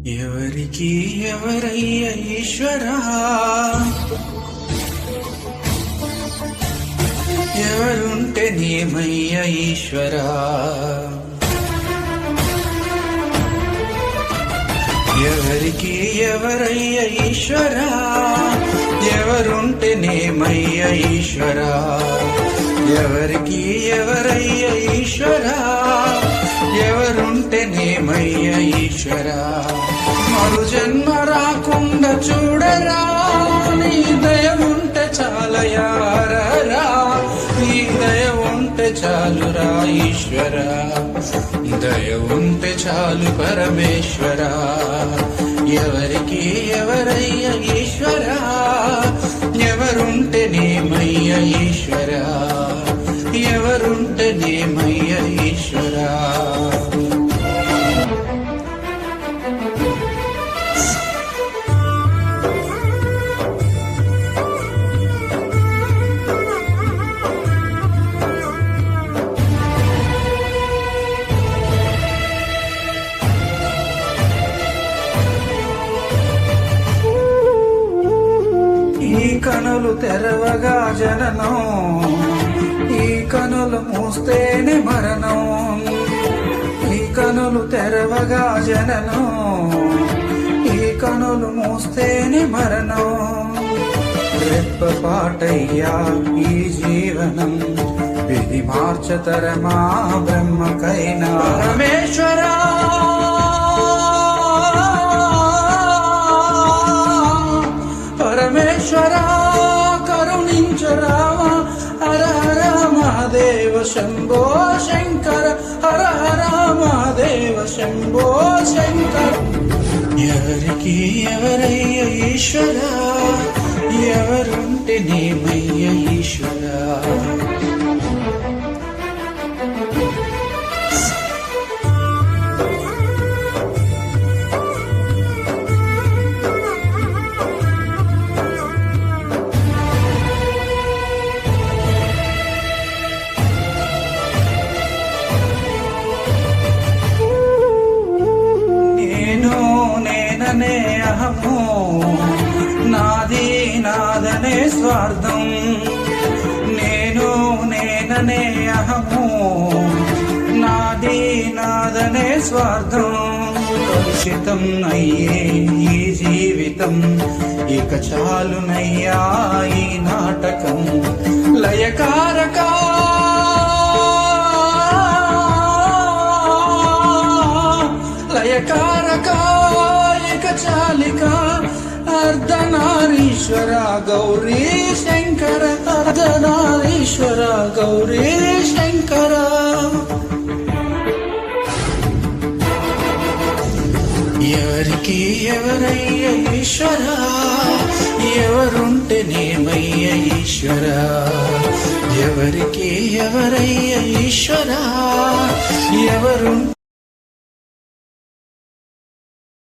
ఎవరికి ఎవరయ్య ఈశ్వరా, ఎవరుంటే నేమయ్య ఈశ్వరా, ఎవరికి ఎవరయ్య ఈశ్వరా, ఎవరుంటే నేమయ్య ఈశ్వరా, ఎవరికి ఎవరయ్య ఈశ్వరా, ఎవరుంటే నేమయ్య ఈశ్వరా. మరు జన్మ రాకుండా చూడరా, నీ దయ ఉంటే చాలయారా, నీ దయ ఉంటే చాలురా ఈశ్వరా, దయ ఉంటే చాలు పరమేశ్వరా. ఎవరికి ఎవరయ్య ఈశ్వరా, ఎవరుంటే నేమయ్య ఈశ్వరా, ఎవరుంటే నేమయ్య ఈశ్వరా. ఈ కనులు తెరవగా జననం, ఈ కనులు మూస్తేనే మరణం, ఈ కనులు తెరవగా జననం, ఈ కనులు మూస్తేనే మరణం. రెప్పపాటయ్యా ఈ జీవనం, విధి మార్చతరమా బ్రహ్మకైనా. పరమేశ్వరా పరమేశ్వరా కరుణించరావా, హర హర మహాదేవ శంభో శంకర, హర హర మహాదేవ శంభో శంకర. ఎవరికి ఎవరయ్య ఈశ్వరా, ఎవరుంటే నేమయ్య ఈశ్వరా. నేననే అహము, నాది నాదనే స్వార్థం, నేననే అహము, నాది నాదనే స్వార్థం. కలుషితం అయ్యే ఈ జీవితం, ఇక చాలునయ్యా ఈ నాటకం. లయకారకా లయకారకా ఇక చాలిక, అర్ధనారీశ్వర గౌరీ శంకర, అర్ధనారీశ్వర గౌరీ శంకర. ఎవరికి ఎవరయ్య ఈశ్వరా, ఎవరుంటే నేమయ్య ఈశ్వరా, ఎవరికి ఎవరయ్య ఈశ్వరా, ఎవరుంటే